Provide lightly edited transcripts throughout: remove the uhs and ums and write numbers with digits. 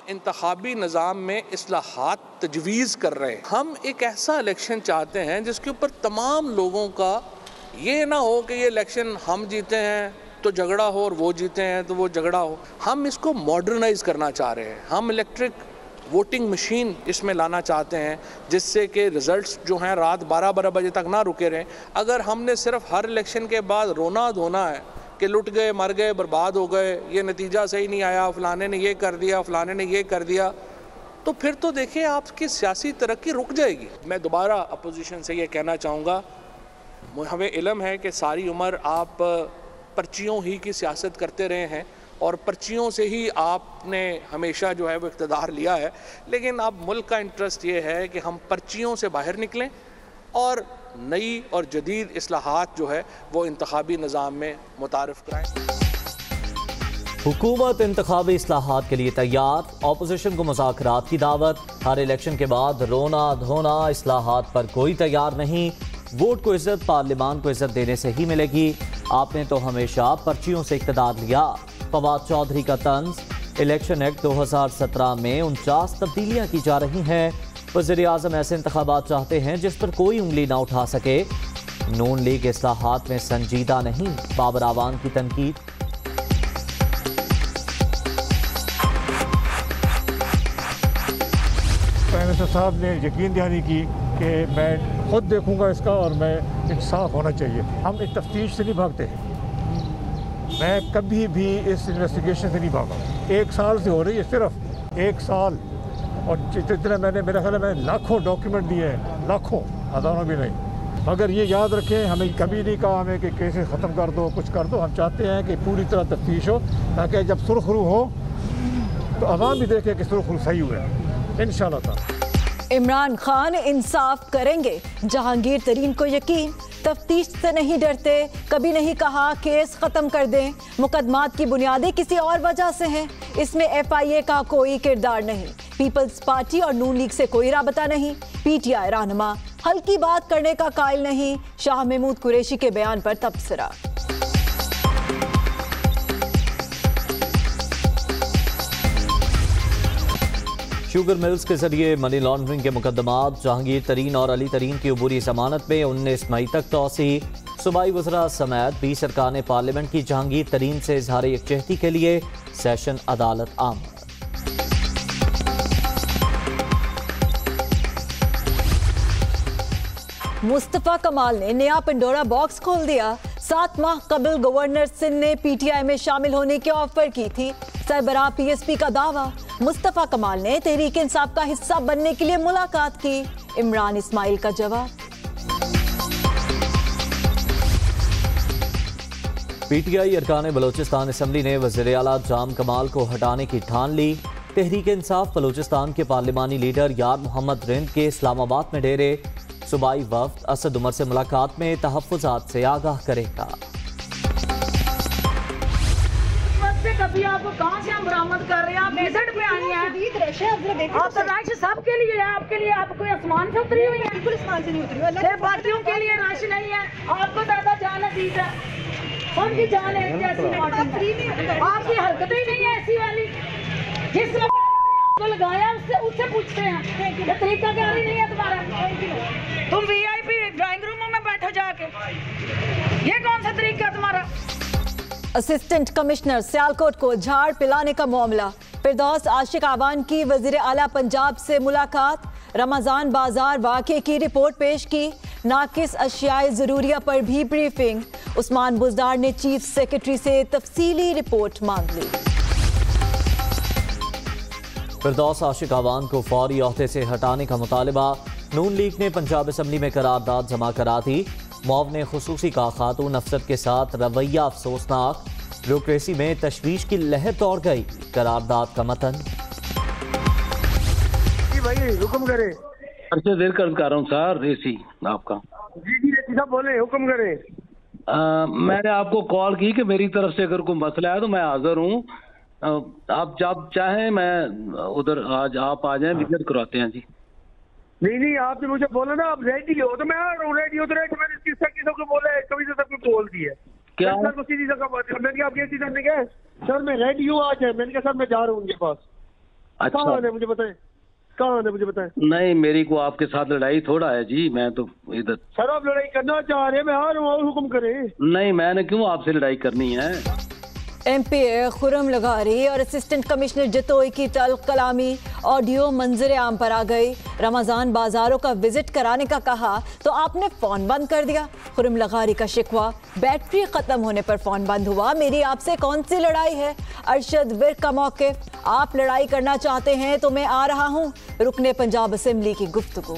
इंतखाबी निज़ाम में इस्लाहात तजवीज़ कर रहे हैं। हम एक ऐसा इलेक्शन चाहते हैं जिसके ऊपर तमाम लोगों का ये ना हो कि ये इलेक्शन हम जीते हैं तो झगड़ा हो और वो जीते हैं तो वो झगड़ा हो। हम इसको मॉडर्नाइज करना चाह रहे हैं। हम इलेक्ट्रिक वोटिंग मशीन इसमें लाना चाहते हैं जिससे कि रिज़ल्ट्स जो हैं रात 12-12 बजे तक ना रुके रहें। अगर हमने सिर्फ हर इलेक्शन के बाद रोना धोना है कि लुट गए, मर गए, बर्बाद हो गए, ये नतीजा सही नहीं आया, फ़लाने ने ये कर दिया, फ़लाने ने ये कर दिया, तो फिर तो देखिए आपकी सियासी तरक्की रुक जाएगी। मैं दोबारा अपोजिशन से ये कहना चाहूँगा, हमें इल्म है कि सारी उम्र आप पर्चियों ही की सियासत करते रहे हैं और पर्चियों से ही आपने हमेशा जो है वो इक़्तिदार लिया है, लेकिन अब मुल्क का इंटरेस्ट ये है कि हम पर्चियों से बाहर निकलें और नई और जदीद इस्लाहात जो है वो इंतखाबी निज़ाम में मुतारिफ कराएँ। हुकूमत इंतखाबी इस्लाहात के लिए तैयार, ऑपोजिशन को मुज़ाकरात की दावत। हर इलेक्शन के बाद रोना धोना, इस्लाहात पर कोई तैयार नहीं। वोट को इज्जत पार्लिमान को इज्जत देने से ही मिलेगी। आपने तो हमेशा पर्चियों से इक़्तिदार लिया। फवाद चौधरी का तंज, इलेक्शन एक्ट 2017 में 49 तब्दीलियाँ की जा रही हैं। वज़ीर आज़म ऐसे इंतखाबात चाहते हैं जिस पर कोई उंगली ना उठा सके। नून लीग इस्लाहात में संजीदा नहीं, बाबर आवान की तनकीद। प्राइम मिनिस्टर साहब ने यकीन दहानी की कि मैं खुद देखूंगा इसका और मैं इंसाफ होना चाहिए। हम इस तफ्तीश से नहीं भागते। मैं कभी भी इस इन्वेस्टिगेशन से नहीं भागा। 1 साल से हो रही है, सिर्फ 1 साल, और जितने मैंने, मेरा ख्याल है मैं लाखों डॉक्यूमेंट दिए हैं, लाखों, हज़ारों भी नहीं। मगर ये याद रखें, हमें कभी नहीं कहा हमें कि केसेस ख़त्म कर दो, कुछ कर दो। हम चाहते हैं कि पूरी तरह तफ्तीश हो ताकि जब सुरखरू हो तो अवाम भी देखे कि सुरखरू सही हुआ है, इंशाअल्लाह। इमरान खान इंसाफ करेंगे, जहांगीर तरीन को यकीन। तफ्तीश से नहीं डरते, कभी नहीं कहा केस खत्म कर दें। मुकदमात की बुनियादें किसी और वजह से हैं, इसमें FIA का कोई किरदार नहीं। पीपल्स पार्टी और नून लीग से कोई राबता नहीं। PTI रहनुमा हल्की बात करने का कायल नहीं। शाह महमूद कुरैशी के बयान पर तबसरा। शुगर मिल्स के जरिए मनी लॉन्ड्रिंग के मुकदमात, जहांगीर तरीन और अली तरीन की अबूरी जमानत में 19 मई तक तौसी। सूबाई वज़रा समेत 20 अरकान पार्लियामेंट की जहांगीर तरीन से इजहार यकजहती के लिए सेशन अदालत आमद। मुस्तफ़ा कमाल ने नया पंडोरा बॉक्स खोल दिया। 7 माह कबल गवर्नर सिंध ने PTI में शामिल होने की ऑफर की थी। सरबराह PSP का दावा। मुस्तफ़ा कमाल ने तहरीक इंसाफ का हिस्सा बनने के लिए मुलाकात की। इमरान इस्माइल का जवाब। PTI अरकान बलोचिस्तान असम्बली ने वज़ीर आला जाम कमाल को हटाने की ठान ली। तहरीक इंसाफ बलोचिस्तान के पार्लिमानी लीडर यार मोहम्मद रिंद के इस्लामाबाद में डेरे। सूबाई वफ्द असद उमर से मुलाकात में तहफ़्फ़ुज़ात से आगाह करेगा। कभी आपको कहाँ से हम बरामद कर रहे हैं? आप मेजर पे आई हैं। आप तो राश सबके लिए है, आपके लिए आप कोई आसमान से उतरी हुई है? बिल्कुल आसमान से नहीं उतरी हुई। सिर्फ बाकियों के लिए राश नहीं है। आपको ज्यादा जान अजीज है, सबकी जान है जैसी। आपकी हरकतें ही नहीं है ऐसी वाली। जिस आपको लगाया उससे पूछते हैं ये तरीका कार ही नहीं है तुम्हारा। तुम VIP ड्राइंग रूमों में बैठो जाके, ये कौन सा तरीका तुम्हारा? असिस्टेंट कमिश्नर सियालकोट को झाड़ पिलाने का मामला। फिरदौस आशिक आवान की वजीर आला पंजाब से मुलाकात। रमजान बाजार वाक़े की रिपोर्ट पेश की। नाकिस अशियाए ज़रूरिया पर भी ब्रीफिंग। उस्मान बुज़दार ने चीफ सेक्रेटरी से तफसीली रिपोर्ट मांग ली। फिरदौस आशिक आवान को फौरी ओहदे से हटाने का मुतालबा। नून लीग ने पंजाब असम्बली में करारदाद जमा करा दी। मुआवने खुसूसी का खातून अफसर के साथ रवैया अफसोसनाक। ब्यूरोक्रेसी में तशवीश की लहर दौड़ गई। करारदाद का मतन। भाई हुक्म करे। अच्छा देर कर रहा हूँ सर, रेसी आपका। जी रेसी साहब बोले, हुक्म करे। मैंने आपको कॉल की कि मेरी तरफ से अगर कोई मसला है तो मैं हाजिर हूँ। आप जब चाहें मैं उधर आज आप आ जाएं, विजिट करवाते हैं जी। नहीं आपने मुझे बोला ना आप रेडी हो तो मैं आ रहा हूँ। रेडी हो तो रेडी। मैंने किसी को बोला है, कभी से सबको बोल दी है क्या? सर को सीधी जगह बात। मैंने कहा आप ये सीधा ने कहा सर मैं रेडी हूँ, आज है। मैंने कहा सर मैं जा रहा हूँ उनके पास। अच्छा, कहाँ आने मुझे बताएं, कहाँ आने मुझे बताएं। नहीं मेरी को आपके साथ लड़ाई थोड़ा है जी, मैं तो इधर। सर आप लड़ाई करना चाह रहे हैं, मैं आ रहा हूँ, और हुक्म करें। नहीं मैंने क्यों आपसे लड़ाई करनी है। एमपीए खुरम लगारी और असिस्टेंट कमिश्नर जतोई की तल्ख कलामी ऑडियो मंजर आम पर आ गई। रमजान बाजारों का विजिट कराने का कहा तो आपने फोन बंद कर दिया। खुरम लगारी का शिकवा, बैटरी खत्म होने पर फोन बंद हुआ, मेरी आपसे कौन सी लड़ाई है। अरशद विर्क का मौक़िफ़, आप लड़ाई करना चाहते हैं तो मैं आ रहा हूँ। रुकने पंजाब असेंबली की गुफ्तगू।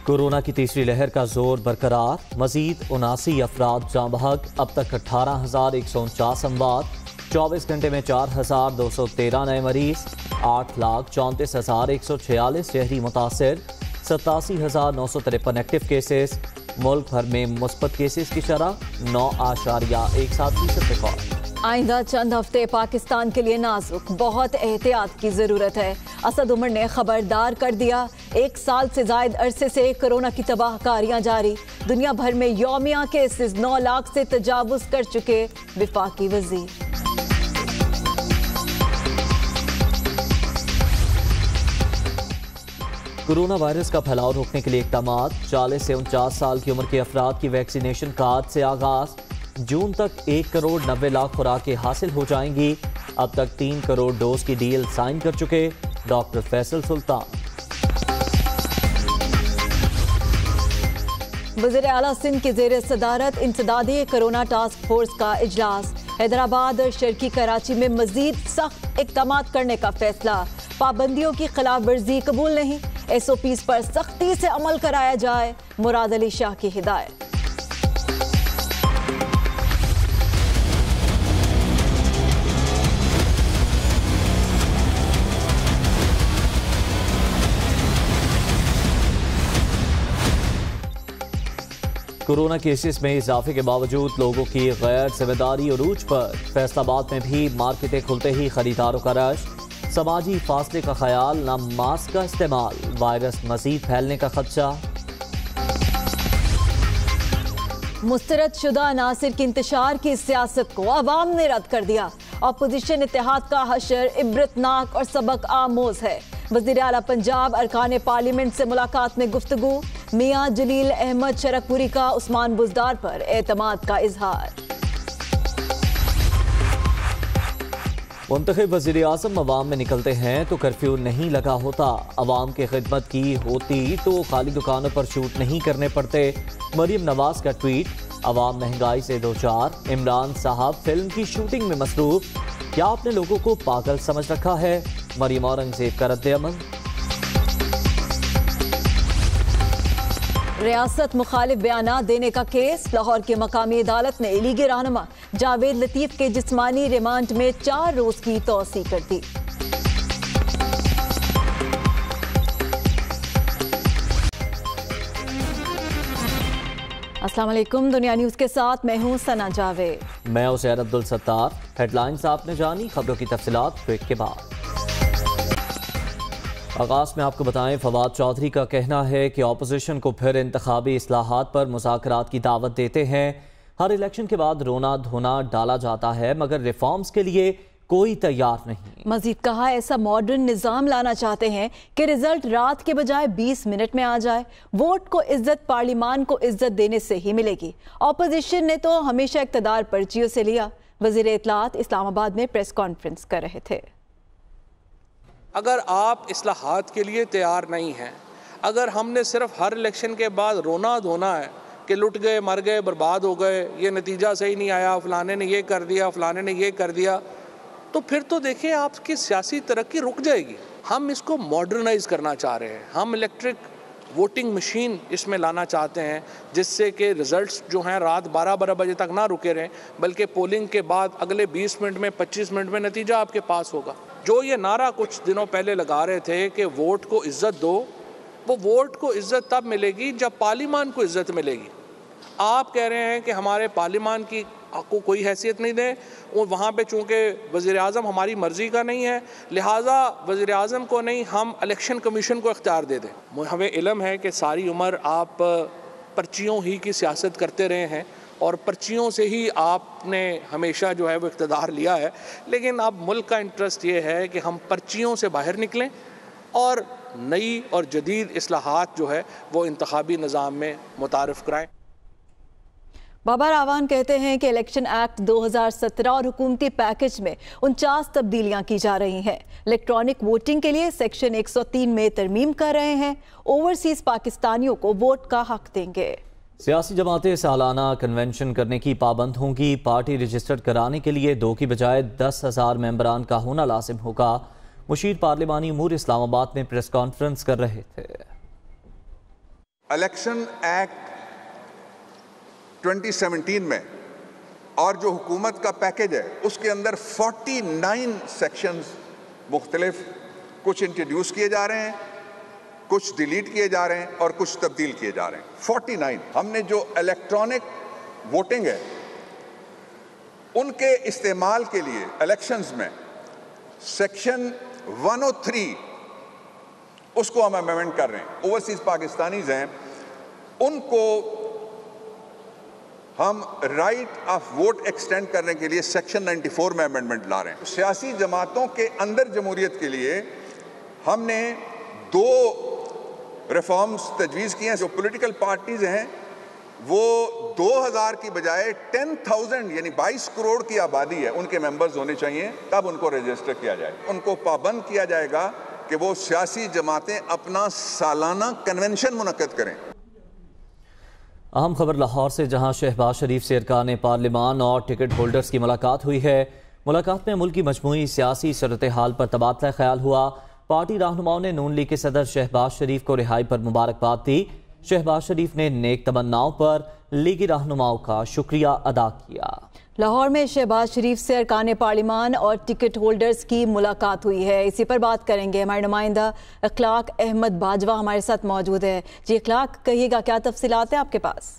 कोरोना की तीसरी लहर का जोर बरकरार, मजीद 79 अफराद जाँ बहक, अब तक 18,149 अमवात, 24 घंटे में 4,213 नए मरीज, 8,34,146 शहरी मुतासिर, 87,953 एक्टिव केसेस। मुल्क भर में मुस्बत केसेस की शरह 9.17% रिकॉर्ड। आइंदा चंद हफ्ते पाकिस्तान के लिए नाजुक, बहुत एहतियात की जरूरत है। असद उमर ने खबरदार कर दिया, 1 साल से जायद अरसे से कोरोना की तबाहकारियां जारी। दुनिया भर में यौमिया केसेस 9 लाख से तजावुज कर चुके विफाकी वजीर। कोरोना वायरस का फैलाव रोकने के लिए इक़दाम। 40 से 49 साल की उम्र के अफराद की वैक्सीनेशन का आज से आगाज। जून तक 1,90,00,000 खुराकें हासिल हो जाएंगी। अब तक 3 करोड़ डोज की डील साइन कर चुके डॉक्टर फैसल सुल्तान। वज़ीर आला सिंध की ज़ेर सदारत इंसदादी कोरोना टास्क फोर्स का इजलास। हैदराबाद और शर्की कराची में मजीद सख्त इक़दाम करने का फैसला। पाबंदियों की खिलाफ वर्जी कबूल नहीं, SOPs पर सख्ती से अमल कराया जाए, मुराद अली शाह की हिदायत। कोरोना केसेस में इजाफे के बावजूद लोगों की गैर जिम्मेदारी उरूज पर। फैसलाबाद में भी मार्केटें खुलते ही खरीदारों का रश। समाजी फासले का ख्याल, न मास्क का इस्तेमाल, वायरस मजीद फैलने का खदशा। मुस्तरद शुदा नासिर की इंतशार की सियासत को अवाम ने रद्द कर दिया। अपोजिशन इत्तेहाद का हशर इबरतनाक और सबक आमोज है। वज़ीर आला पंजाब अरकान पार्लियामेंट से मुलाकात में गुफ्तगू। मियां जलील अहमद शरकपुरी का उस्मान बुज़दार पर एतमाद का इजहार। मुंतखब वज़ीर आज़म अवाम में निकलते हैं तो कर्फ्यू नहीं लगा होता। अवाम की खिदमत की होती तो खाली दुकानों पर शूट नहीं करने पड़ते। मरीम नवाज का ट्वीट, अवाम महंगाई से दो चार। इमरान साहब फिल्म की शूटिंग में मसरूफ, क्या आपने लोगों को पागल समझ रखा है। मरीम औरंगजेब का रद्द-ए-अमल। रियासत मुखालिफ बयान देने का केस। लाहौर की मकामी अदालत ने लीगी रहनुमा जावेद लतीफ के जिस्मानी रिमांड में 4 रोज की तौसी कर दी। अस्सलाम वालेकुम, दुनिया न्यूज के साथ मैं हूं सना जावेद। मैं उज़ैर अब्दुल सत्तार। हेडलाइंस आपने जानी, खबरों की तफसीलात ब्रेक के बाद। आगाज़ में आपको बताएं, फवाद चौधरी का कहना है कि अपोजिशन को फिर इंतखाबी इस्लाहात पर मुज़ाकरात की दावत देते हैं। हर इलेक्शन के बाद रोना धोना डाला जाता है मगर रिफॉर्म्स के लिए कोई तैयार नहीं। मजीद कहा, ऐसा मॉडर्न निज़ाम लाना चाहते हैं कि रिजल्ट रात के बजाय 20 मिनट में आ जाए। वोट को इज्जत पार्लियामान को इज्जत देने से ही मिलेगी। अपोजिशन ने तो हमेशा इक़्तिदार पर्चियों से लिया। वज़ीर इत्तलात इस्लामाबाद में प्रेस कॉन्फ्रेंस कर रहे थे। अगर आप इस्लाहात के लिए तैयार नहीं हैं, अगर हमने सिर्फ हर इलेक्शन के बाद रोना धोना है कि लुट गए, मर गए, बर्बाद हो गए, ये नतीजा सही नहीं आया, फलाने ने ये कर दिया, फलाने ने ये कर दिया, तो फिर तो देखिए आपकी सियासी तरक्की रुक जाएगी। हम इसको मॉडर्नाइज करना चाह रहे हैं। हम इलेक्ट्रिक वोटिंग मशीन इसमें लाना चाहते हैं जिससे कि रिज़ल्ट्स जो हैं रात 12-12 बजे तक ना रुके रहें, बल्कि पोलिंग के बाद अगले 20 मिनट में 25 मिनट में नतीजा आपके पास होगा। जो ये नारा कुछ दिनों पहले लगा रहे थे कि वोट को इज्जत दो, वो वोट को इज्जत तब मिलेगी जब पार्लियामान को इज्जत मिलेगी। आप कह रहे हैं कि हमारे पार्लियामान की को कोई हैसियत नहीं दें, और वहाँ पे चूँकि वज़ीर आज़म हमारी मर्ज़ी का नहीं है, लिहाजा वज़ीर आज़म को नहीं, हम इलेक्शन कमीशन को इख्तियार दे दें। हमें इल्म है कि सारी उम्र आप पर्चियों ही की सियासत करते रहे हैं, और पर्चियों से ही आपने हमेशा जो है वो इक़्तिदार लिया है, लेकिन अब मुल्क का इंटरेस्ट ये है कि हम पर्चियों से बाहर निकलें और नई और जदीद इस्लाहात जो है वो इंतखाबी निज़ाम में मुतारिफ कराएं। बाबर आवान कहते हैं कि इलेक्शन एक्ट 2017 और हुकूमती पैकेज में 49 तब्दीलियां की जा रही हैं। इलेक्ट्रॉनिक वोटिंग के लिए सेक्शन 103 में तरमीम कर रहे हैं। ओवरसीज पाकिस्तानियों को वोट का हक देंगे। सियासी जमातें सालाना कन्वेंशन करने की पाबंद होंगी। पार्टी रजिस्टर्ड कराने के लिए 2 की बजाय 10,000 मेंबरान का होना लाजिम होगा। मुशीर पार्लिमानी उमूर इस्लामाबाद में प्रेस कॉन्फ्रेंस कर रहे थे। इलेक्शन एक्ट 2017 में और जो हुकूमत का पैकेज है उसके अंदर 49 सेक्शंस मुख्तलिफ कुछ इंट्रोड्यूस किए जा रहे हैं, कुछ डिलीट किए जा रहे हैं और कुछ तब्दील किए जा रहे हैं। 49 हमने जो इलेक्ट्रॉनिक वोटिंग है उनके इस्तेमाल के लिए इलेक्शंस में सेक्शन 103 उसको हम अमेंडमेंट कर रहे हैं। ओवरसीज पाकिस्तानीज हैं उनको हम राइट ऑफ वोट एक्सटेंड करने के लिए सेक्शन 94 में अमेंडमेंट ला रहे हैं। सियासी जमातों के अंदर जमहूरियत के लिए हमने 2 रिफॉर्म्स तजवीज़ किए हैं। जो पॉलिटिकल पार्टीज हैं वो 2000 की बजाय 10,000 यानी 22 करोड़ की आबादी है उनके मेंबर्स होने चाहिए, तब उनको रजिस्टर किया जाए। उनको पाबंद किया जाएगा कि वो सियासी जमातें अपना सालाना कन्वेंशन मुनक्किद करें। अहम खबर लाहौर से, जहां शहबाज शरीफ से अरकान पार्लिमान और टिकट होल्डर्स की मुलाकात हुई है। मुलाकात में मुल्क की मजमूई सियासी सूरत हाल पर तबादला ख्याल हुआ। पार्टी रहनुमाओं ने नून लीग के सदर शहबाज शरीफ को रिहाई पर मुबारकबाद दी। शहबाज शरीफ ने नेक तमन्नाओं पर लीगी रहनुमाओं का शुक्रिया अदा किया। लाहौर में शहबाज शरीफ से अरकान पार्लिमान और टिकट होल्डर्स की मुलाकात हुई है। इसी पर बात करेंगे। हमारे नुमाइंदा अखलाक अहमद बाजवा हमारे साथ मौजूद है। जी अखलाक, कहिएगा क्या तफसीलात है आपके पास?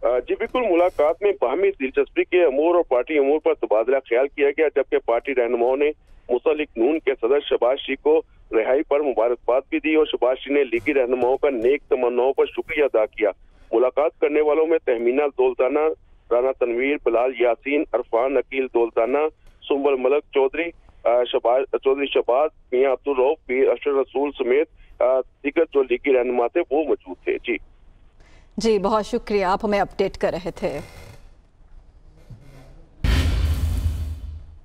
जी बिल्कुल, मुलाकात में बाहमी दिलचस्पी के अमूर और पार्टी अमूर पर तबादला ख्याल किया गया, जबकि पार्टी रहनुमाओं ने मुतल्लिक नून के सदर शहबाज शरीफ को रिहाई पर मुबारकबाद भी दी और शहबाज शरीफ ने लीगी रहनुमाओं का नेक तमन्नाओं पर शुक्रिया अदा किया। मुलाकात करने वालों में तहमीना दौलताना, राना तनवीर, बिलाल यासीन, अरफान अकील दौलताना, सुंबल मलक चौधरी, चौधरी शहबाज, मियां अब्दुल रऊफ, पीर अशरफ रसूल समेत दिग्गज जो लीगी रहनुमा थे वो मौजूद थे। जी बहुत शुक्रिया, आप हमें अपडेट कर रहे थे।